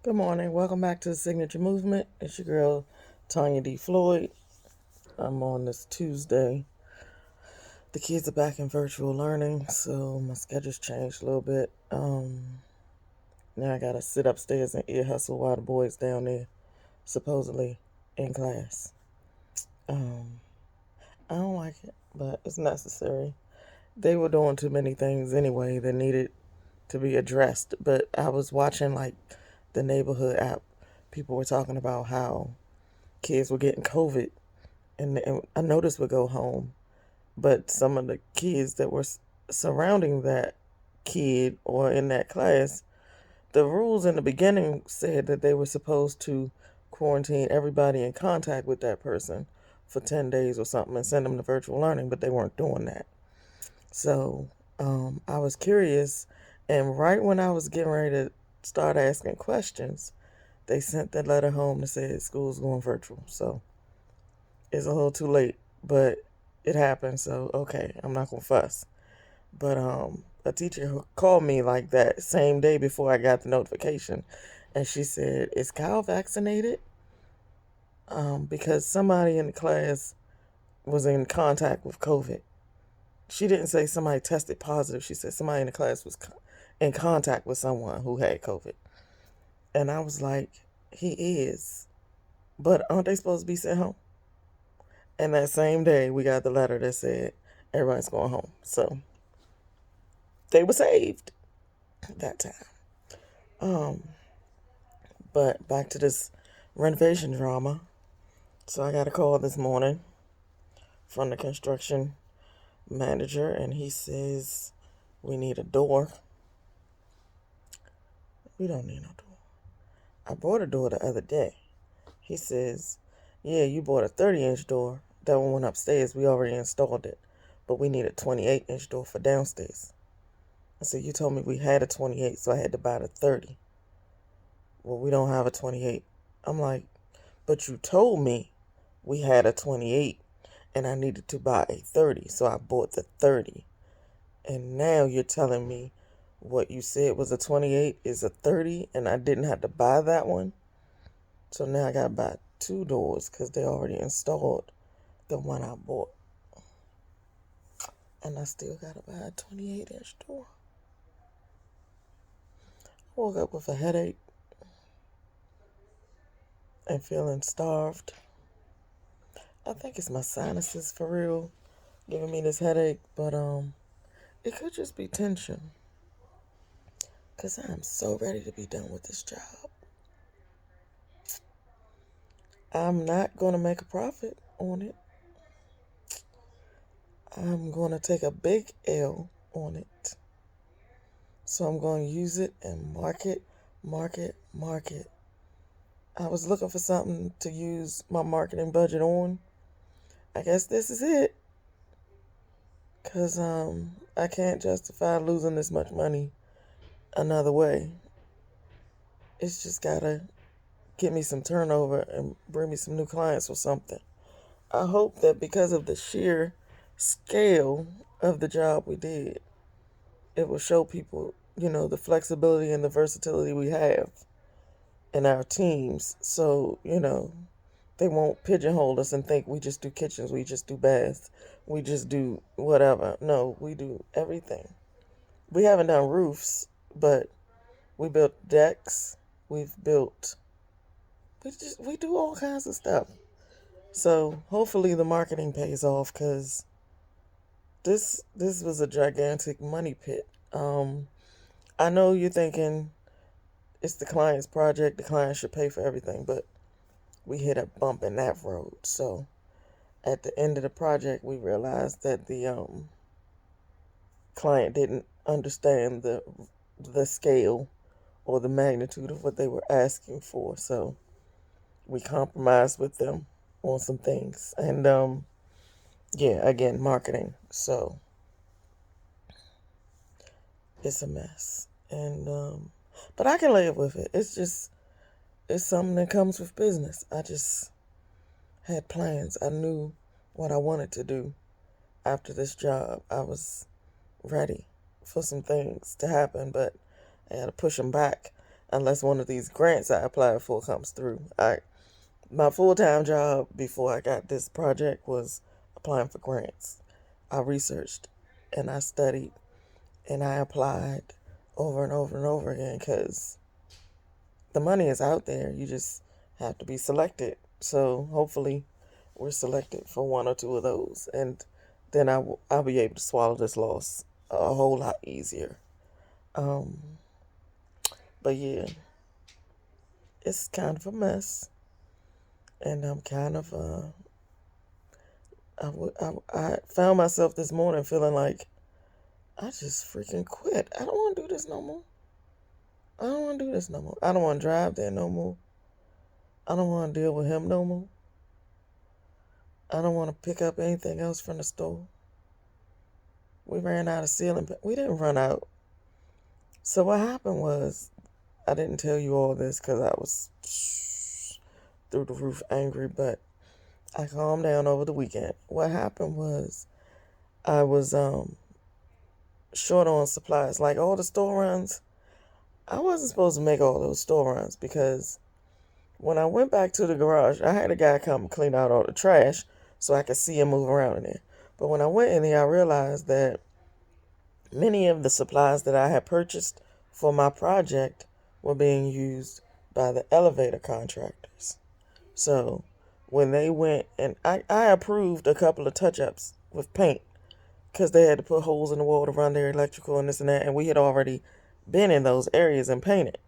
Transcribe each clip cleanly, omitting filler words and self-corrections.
Good morning. Welcome back to the Signature Movement. It's your girl, Tanya D. Floyd. I'm on this Tuesday. The kids are back in virtual learning, so my schedule's changed a little bit. Now I gotta sit upstairs and ear hustle while the boys down there, supposedly in class. Um, I don't like it, but it's necessary. They were doing too many things anyway that needed to be addressed. But I was watching like the neighborhood app. People were talking about how kids were getting COVID, and I noticed would go home. But some of the kids that were surrounding that kid or in that class, the rules in the beginning said that they were supposed to quarantine everybody in contact with that person for 10 days or something and send them to virtual learning, but they weren't doing that. So I was curious, and right when I was getting ready to start asking questions, they sent that letter home that said school's going virtual. So it's a little too late, but it happened. So okay, I'm not gonna fuss. But a teacher who called me like that same day before I got the notification, and she said, "Is Kyle vaccinated?" Because somebody in the class was in contact with COVID. She didn't say somebody tested positive. She said somebody in the class was in contact with someone who had COVID. And I was like, he is. But aren't they supposed to be sent home? And that same day, we got the letter that said everybody's going home. So they were saved that time. Um, but back to this renovation drama. So I got a call this morning from the construction manager, and he says we need a door. We don't need no door. I bought a door the other day. He says, yeah, you bought a 30-inch door. That one went upstairs. We already installed it. But we need a 28-inch door for downstairs. I said, you told me we had a 28, so I had to buy the 30. Well, we don't have a 28. I'm like, but you told me we had a 28 and I needed to buy a 30, so I bought the 30. And now you're telling me what you said was a 28 is a 30 and I didn't have to buy that one? So now I got to buy two doors because they already installed the one I bought. And I still got to buy a 28-inch door. I woke up with a headache and feeling starved. I think it's my sinuses for real giving me this headache, but it could just be tension. Cause I'm so ready to be done with this job. I'm not gonna make a profit on it. I'm gonna take a big L on it. So I'm gonna use it and market, market, market. I was looking for something to use my marketing budget on. I guess this is it. Cause I can't justify losing this much money another way. It's just gotta get me some turnover and bring me some new clients or something. I hope that because of the sheer scale of the job we did, it will show people, the flexibility and the versatility we have in our teams. So, they won't pigeonhole us and think we just do kitchens, we just do baths, we just do whatever. No, we do everything. We haven't done roofs, but we built decks, we've built, we do all kinds of stuff. So hopefully the marketing pays off because this was a gigantic money pit. I know you're thinking it's the client's project, the client should pay for everything, but we hit a bump in that road. So at the end of the project, we realized that the client didn't understand the scale or the magnitude of what they were asking for. So we compromised with them on some things, and yeah, again, marketing. So it's a mess, and but I can live with it. It's something that comes with business. I just had plans. I knew what I wanted to do after this job. I was ready for some things to happen, but I had to push them back. unless one of these grants I applied for comes through. My full-time job before I got this project was applying for grants. I researched and I studied and I applied over and over and over again because the money is out there. You just have to be selected. So hopefully we're selected for one or two of those, and then I'll be able to swallow this loss a whole lot easier. Um, but yeah, it's kind of a mess, and I'm kind of I found myself this morning feeling like I just freaking quit. I don't want to do this no more. I don't want to do this no more. I don't want to drive there no more. I don't want to deal with him no more. I don't want to pick up anything else from the store. We ran out of ceiling. We didn't run out. So what happened was, I didn't tell you all this because I was through the roof angry, but I calmed down over the weekend. What happened was, I was short on supplies. Like all the store runs, I wasn't supposed to make all those store runs because when I went back to the garage, I had a guy come clean out all the trash so I could see him move around in there. But when I went in there, I realized that many of the supplies that I had purchased for my project were being used by the elevator contractors. So when they went, and I approved a couple of touch-ups with paint because they had to put holes in the wall to run their electrical and this and that, and we had already been in those areas and painted.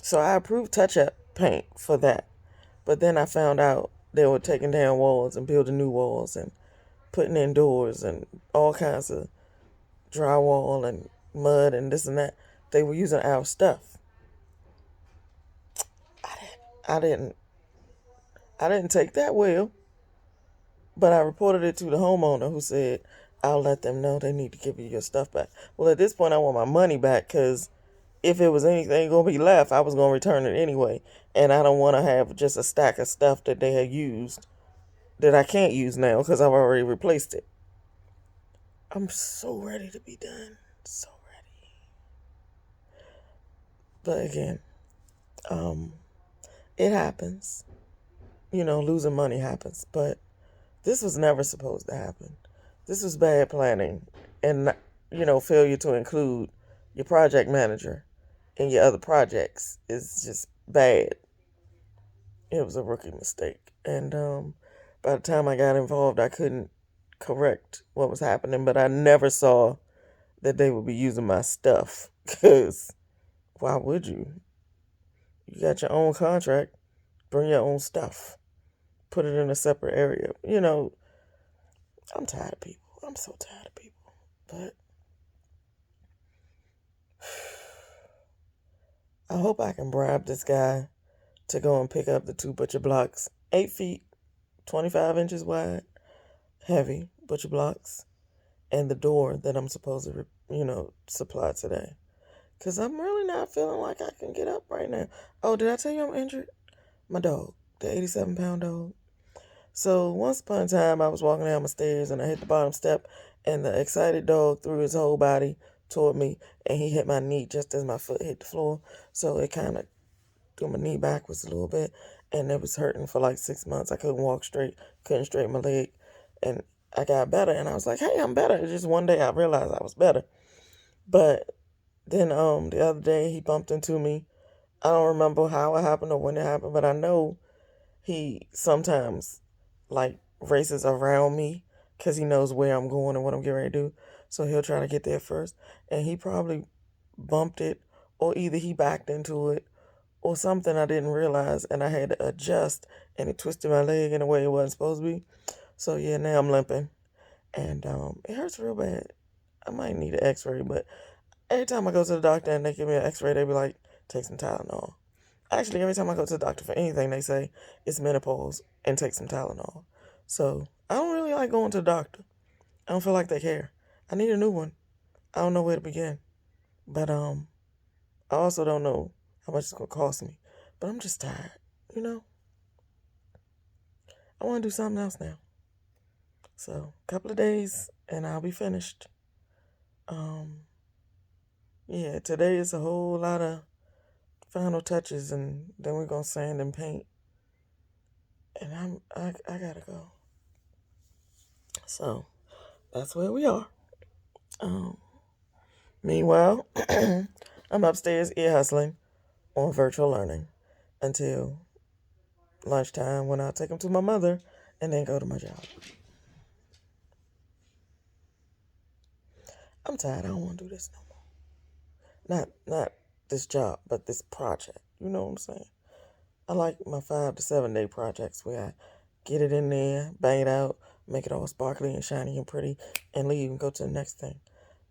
So I approved touch-up paint for that. But then I found out they were taking down walls and building new walls and putting in doors and all kinds of drywall and mud and this and that. They were using our stuff. I didn't I didn't take that well, but I reported it to the homeowner who said, I'll let them know they need to give you your stuff back. Well, at this point, I want my money back because if it was anything going to be left, I was going to return it anyway. And I don't want to have just a stack of stuff that they had used that I can't use now because I've already replaced it. I'm so ready to be done. So ready. But again, it happens. Losing money happens. But this was never supposed to happen. This was bad planning and, failure to include your project manager in your other projects is just bad. It was a rookie mistake. And by the time I got involved, I couldn't correct what was happening, but I never saw that they would be using my stuff because why would you? You got your own contract, bring your own stuff, put it in a separate area. I'm tired of people. I'm so tired of people. But I hope I can bribe this guy to go and pick up the 2 butcher blocks, 8 feet, 25 inches wide, heavy butcher blocks, and the door that I'm supposed to, supply today. Because I'm really not feeling like I can get up right now. Oh, did I tell you I'm injured? My dog, the 87-pound dog. So once upon a time, I was walking down my stairs and I hit the bottom step, and the excited dog threw his whole body toward me, and he hit my knee just as my foot hit the floor. So it kind of threw my knee backwards a little bit, and it was hurting for like 6 months. I couldn't walk straight, couldn't straighten my leg, and I got better, and I was like, hey, I'm better. Just one day I realized I was better. But then the other day he bumped into me. I don't remember how it happened or when it happened, but I know he sometimes like races around me because he knows where I'm going and what I'm getting ready to do. So he'll try to get there first. And he probably bumped it, or either he backed into it or something I didn't realize, and I had to adjust, and it twisted my leg in a way it wasn't supposed to be. So yeah, now I'm limping, and it hurts real bad. I might need an x-ray, but every time I go to the doctor and they give me an x-ray, they be like, take some Tylenol. Actually, every time I go to the doctor for anything, they say it's menopause and take some Tylenol. So I don't really like going to the doctor. I don't feel like they care. I need a new one. I don't know where to begin. But I also don't know how much it's gonna cost me. But I'm just tired, you know? I wanna do something else now. So a couple of days and I'll be finished. Yeah, today is a whole lot of final touches, and then we're gonna sand and paint. And I gotta go. So that's where we are. Um, Meanwhile, I'm upstairs ear hustling on virtual learning until lunchtime when I take them to my mother and then go to my job. I'm tired. I don't want to do this no more. Not this job, but this project. You know what I'm saying? I like my 5 to 7 day projects where I get it in there, bang it out, make it all sparkly and shiny and pretty, and leave and go to the next thing.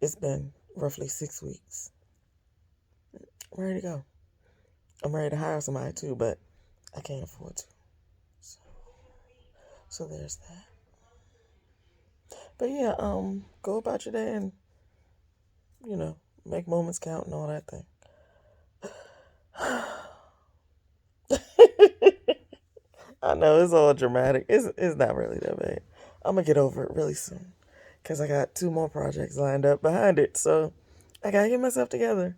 It's been roughly 6 weeks. I'm ready to go. I'm ready to hire somebody too, but I can't afford to. So there's that. But yeah, go about your day and, make moments count and all that thing. I know it's all dramatic. It's not really that bad. I'm gonna get over it really soon, cause I got 2 more projects lined up behind it. So I gotta get myself together.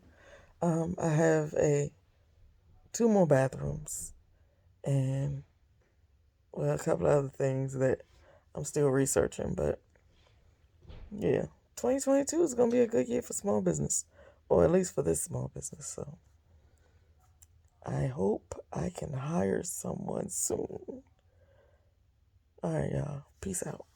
I have 2 more bathrooms and a couple of other things that I'm still researching. But yeah, 2022 is gonna be a good year for small business, or at least for this small business. So I hope I can hire someone soon. All right, y'all. Peace out.